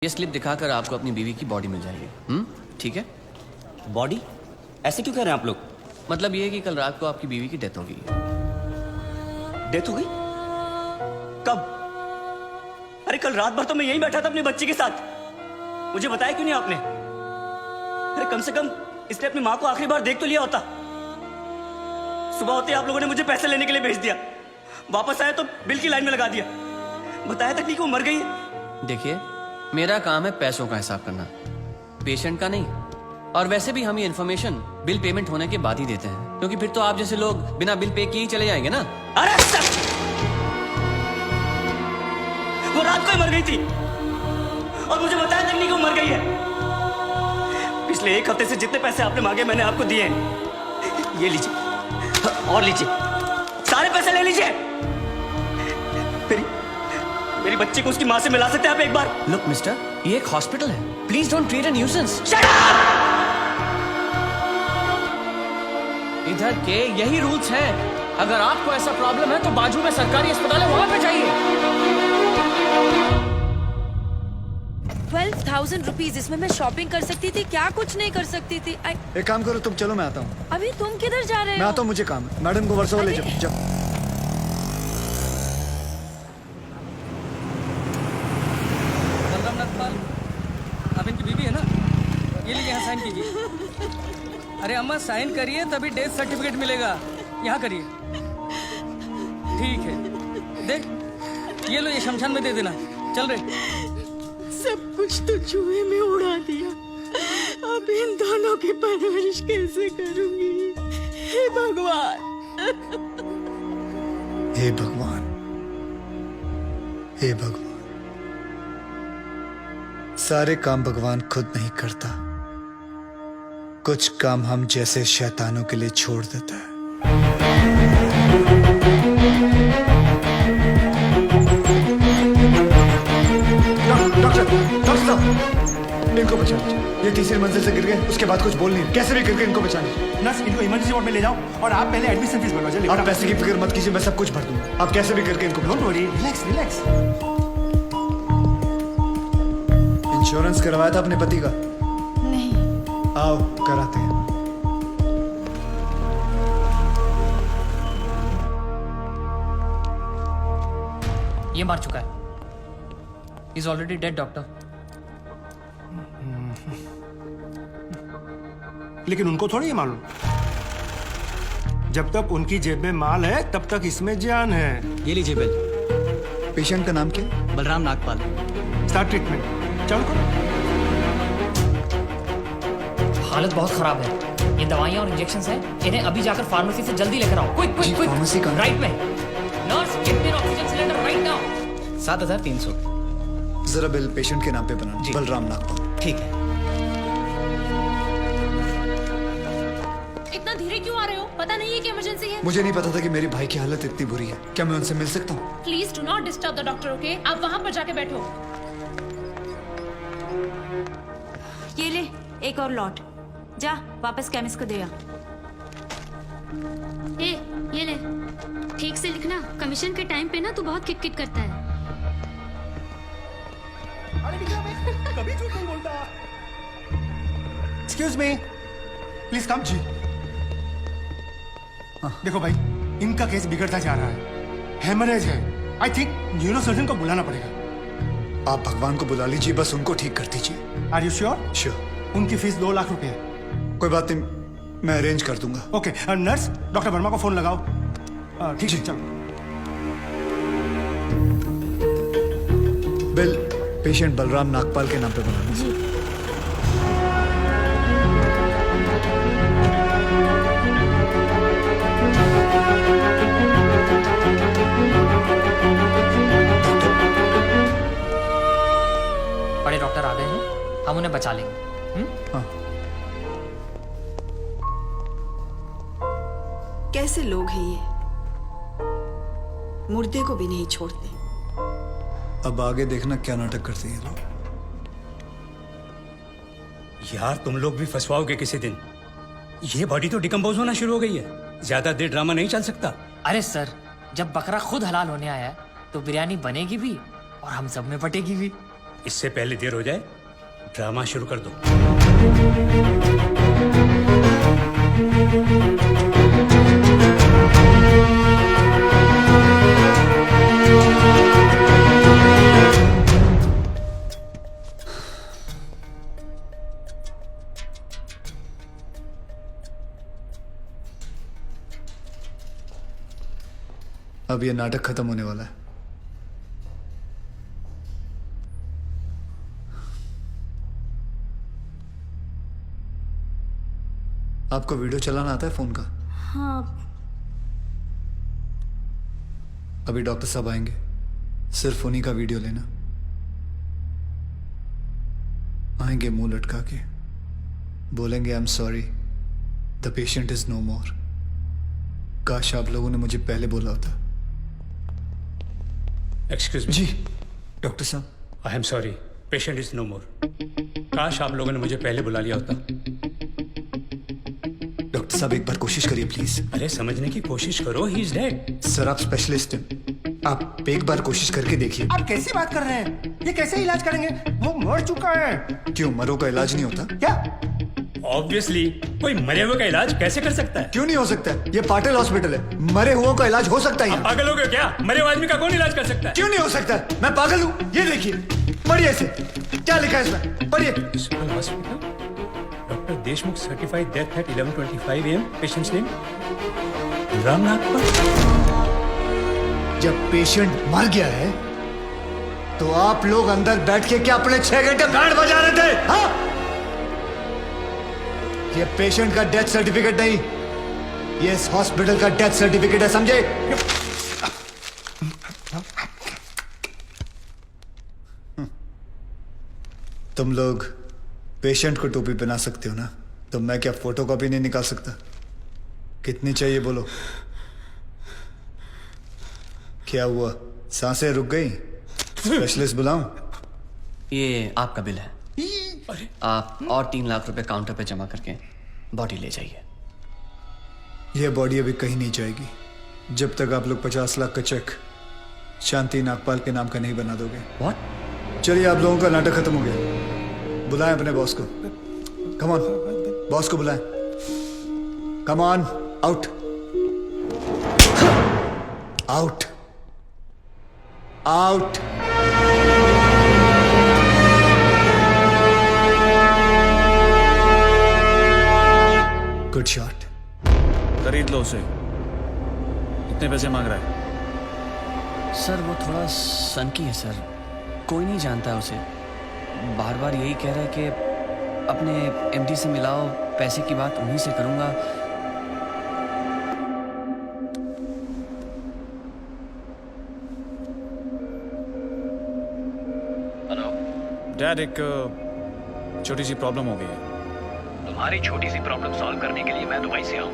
ये स्लिप दिखाकर आपको अपनी बीवी की बॉडी मिल जाएगी। ठीक है? बॉडी? ऐसे क्यों कह रहे हैं आप लोग? मतलब ये है कि कल रात को आपकी बीवी की डेथ हो गई। डेथ हो गई? कब? अरे कल रात भर तो मैं यहीं बैठा था अपने बच्चे के साथ। मुझे बताया क्यों नहीं आपने? अरे कम से कम इसने अपनी माँ को आखिरी बार देख तो लिया होता। सुबह होते आप लोगों ने मुझे पैसे लेने के लिए भेज दिया, वापस आया तो बिल की लाइन में लगा दिया। बताया तक नहीं कि वो मर गई है। देखिए, मेरा काम है पैसों का हिसाब करना, पेशेंट का नहीं। और वैसे भी हम ये इन्फॉर्मेशन बिल पेमेंट होने के बाद ही देते हैं, क्योंकि फिर तो आप जैसे लोग बिना बिल पे किए ही चले जाएंगे ना। अरे वो रात को ही मर गई थी और मुझे बताया तक नहीं कि वो मर गई है। पिछले एक हफ्ते से जितने पैसे आपने मांगे मैंने आपको दिए हैं। ये लीजिए और लीजिए, सारे पैसे ले लीजिए। मेरी बच्ची को उसकी माँ से मिला सकते हैं आप एक बार? लुक मिस्टर, ये एक हॉस्पिटल है, please don't create a nuisance. Shut up! इधर के यही रूल्स हैं। अगर आपको ऐसा प्रॉब्लम है तो बाजू में सरकारी अस्पताल है, वहां पे जाइए। 12,000 रुपीज, इसमें मैं शॉपिंग कर सकती थी, क्या कुछ नहीं कर सकती थी। एक काम करो, तुम चलो मैं आता हूँ। अभी तुम किधर जा रहे हो? मैं आता हूँ, मुझे काम है। मैडम को वर्षा ले जाओ। बलराम नागपाल, आप इनकी बीवी है ना? ये लीजिए, यहाँ साइन कीजिए। अरे अम्मा साइन करिए तभी डेथ सर्टिफिकेट मिलेगा। यहाँ करिए। ठीक है, देख ये लो, ये शमशान में दे देना। चल रहे। सब कुछ तो चूहे में उड़ा दिया, अब इन दोनों की परवरिश कैसे करूंगी? हे भगवान! हे भगवान, हे भगवान। सारे काम भगवान खुद नहीं करता, कुछ काम हम जैसे शैतानों के लिए छोड़ देता है। डॉक्टर साहब, इनको बचा लीजिए। ये तीसरी मंजिल से गिर गए, उसके बाद कुछ बोल नहीं, कैसे भी करके इनको बचा लीजिए। नर्स, इनको इमरजेंसी वार्ड में ले जाओ और आप पहले एडमिशन फीस भरवा। जल्दी। आप पैसे की फिक्र मत कीजिए, मैं सब कुछ भर दूंगा। आप कैसे भी करके इनको don't worry, relax relax. Insurance करवाया था अपने पति का? नहीं। आओ कराते हैं। ये मार चुका है। He's already dead, doctor. लेकिन उनको थोड़ी ये मालूम, जब तक उनकी जेब में माल है तब तक इसमें जान है। ये लीजिए बिल। पेशेंट का नाम क्या? बलराम नागपाल। Start treatment. चलो करो। हालत बहुत खराब है। ये दवाइयाँ और इंजेक्शंस हैं, इन्हें अभी जाकर फार्मेसी से जल्दी लेकर आओ। Quick quick quick. फार्मेसी कहाँ? राइट में। Nurse, get me oxygen cylinder right now. 7,300। जरा बिल पेशेंट के नाम पे बनाना। बलराम नागपाल। ठीक है। इतना धीरे क्यों आ रहे हो? पता नहीं है कि इमरजेंसी है। मुझे नहीं पता था कि मेरी भाई की हालत इतनी बुरी है। क्या मैं उनसे मिल सकता हूँ? Please do not disturb the doctor, okay? आप वहाँ पर जाके बैठो। ये ले एक और लॉट, जा वापस केमिस्ट को दे आ। ये ले, ठीक से लिखना। कमीशन के टाइम पे ना तू बहुत किट करता है। कभी झूठ नहीं बोलता। Excuse me, please come. जी देखो भाई, इनका केस बिगड़ता जा रहा है, हेमरेज है। आई थिंक न्यूरोसर्जन को बुलाना पड़ेगा। आप भगवान को बुला लीजिए, बस उनको ठीक कर दीजिए। Are you sure? श्योर। उनकी फीस 2 लाख रुपए है। कोई बात नहीं, मैं अरेंज कर दूंगा। ओके नर्स, डॉक्टर वर्मा को फोन लगाओ। ठीक है, चलो। बिल पेशेंट बलराम नागपाल के नाम पे बनाना। जी। बड़े डॉक्टर आ गए हैं, हम उन्हें बचा लेंगे। हाँ। कैसे लोग हैं ये, मुर्दे को भी नहीं छोड़ते। अब आगे देखना क्या नाटक करते हैं लोग। यार तुम लोग भी फंसवाओगे किसी दिन। ये बॉडी तो डिकम्पोज होना शुरू हो गई है, ज्यादा देर ड्रामा नहीं चल सकता। अरे सर, जब बकरा खुद हलाल होने आया है तो बिरयानी बनेगी भी और हम सब में बटेगी भी। इससे पहले देर हो जाए ड्रामा शुरू कर दो। अब ये नाटक खत्म होने वाला है। आपको वीडियो चलाना आता है फोन का? हाँ। अभी डॉक्टर साहब आएंगे, सिर्फ उन्हीं का वीडियो लेना। आएंगे मुंह लटका के, बोलेंगे I am sorry, the patient is no more. काश आप लोगों ने मुझे पहले बोला होता। Excuse me. जी डॉक्टर साहब। I am sorry, patient is no more. काश आप लोगों ने मुझे पहले बुला लिया होता। डॉक्टर साहब एक बार कोशिश करिए प्लीज। अरे समझने की कोशिश करो, ही इज डेड। सर आप स्पेशलिस्ट हैं, आप एक बार कोशिश करके देखिए। आप कैसी बात कर रहे हैं? ये कैसे इलाज करेंगे? वो मर चुका है। क्यों, मरो का इलाज नहीं होता क्या? ऑब्वियसली कोई मरे हुए का इलाज कैसे कर सकता है? क्यों नहीं हो सकता है? ये पाटिल हॉस्पिटल है, मरे हुए का इलाज हो सकता है। पागल हो गए क्या? मरे हुए आदमी का कौन इलाज कर सकता है? क्यों नहीं हो सकता है? मैं पागल हूँ? ये देखिए, पढ़िए इसे, क्या लिखा है इसमें, पढ़िए। Hospital, doctor Deshmukh certified death eight 11:25 AM। Patients name Ramnath. जब पेशेंट मर गया है तो आप लोग अंदर बैठ के क्या अपने 6 घंटे बैंड बजा रहे थे? हाँ? ये पेशेंट का डेथ सर्टिफिकेट नहीं, ये इस हॉस्पिटल का डेथ सर्टिफिकेट है, समझे? तुम लोग पेशेंट को टोपी पहना सकते हो ना, तो मैं क्या फोटोकॉपी नहीं निकाल सकता? कितनी चाहिए बोलो? क्या हुआ, सांसें रुक गई? स्पेशलिस्ट बुलाऊं? ये आपका बिल है। आप और 3 लाख रुपए काउंटर पे जमा करके बॉडी ले जाइए। यह बॉडी अभी कहीं नहीं जाएगी जब तक आप लोग 50 लाख का चेक शांति नागपाल के नाम का नहीं बना दोगे। व्हाट? चलिए, आप लोगों का नाटक खत्म हो गया। बुलाएं अपने बॉस को। कम ऑन, बॉस को बुलाएं। Come on, out out out. Good shot. खरीद लो उसे। कितने पैसे मांग रहा है? सर वो थोड़ा सनकी है सर, कोई नहीं जानता उसे। बार बार यही कह रहा है कि अपने एमडी से मिलाओ, पैसे की बात उन्हीं से करूंगा। हेलो डैड, एक छोटी सी प्रॉब्लम हो गई है। तुम्हारी छोटी सी प्रॉब्लम सॉल्व करने के लिए मैं दुबई से आऊं।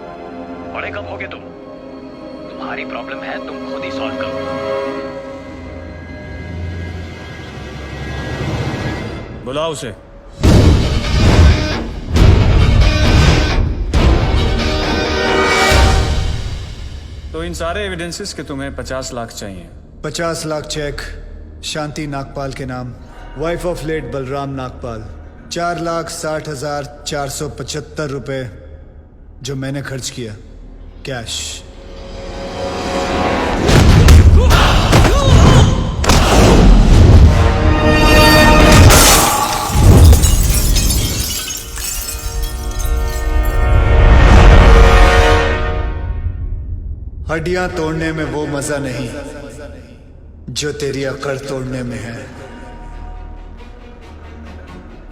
बड़े कब होगे तुम? तुम्हारी प्रॉब्लम है, तुम खुद ही सॉल्व करो। बुलाओ उसे। तो इन सारे एविडेंसेस के तुम्हें 50 लाख चाहिए। 50 लाख चेक शांति नागपाल के नाम, wife of late Balram Nagpal. 4,60,475 रुपए जो मैंने खर्च किया, कैश। हड्डियां तोड़ने में वो मजा नहीं जो तेरी अकड़ तोड़ने में है।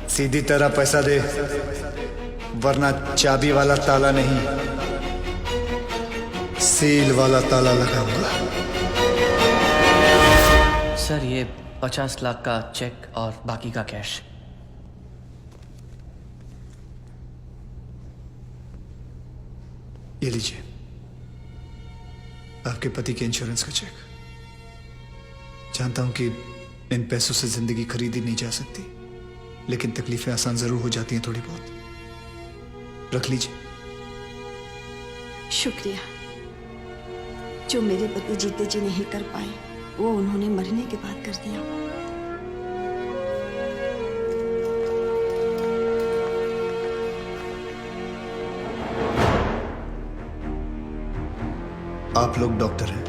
सीधी तरह पैसा दे, वरना चाबी वाला ताला नहीं, सील वाला ताला लगाऊंगा। सर ये 50 लाख का चेक और बाकी का कैश। ये लीजिए, आपके पति के इंश्योरेंस का चेक। जानता हूं कि इन पैसों से जिंदगी खरीदी नहीं जा सकती, लेकिन तकलीफें आसान जरूर हो जाती हैं थोड़ी बहुत। रख लीजिए। शुक्रिया। जो मेरे पति जीते जी नहीं कर पाए, वो उन्होंने मरने के बाद कर दिया। आप लोग डॉक्टर हैं,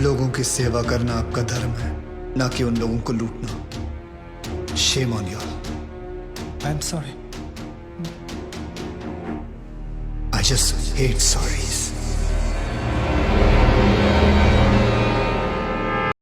लोगों की सेवा करना आपका धर्म है, ना कि उन लोगों को लूटना। Shame on you all. I am sorry. I just hate sorries.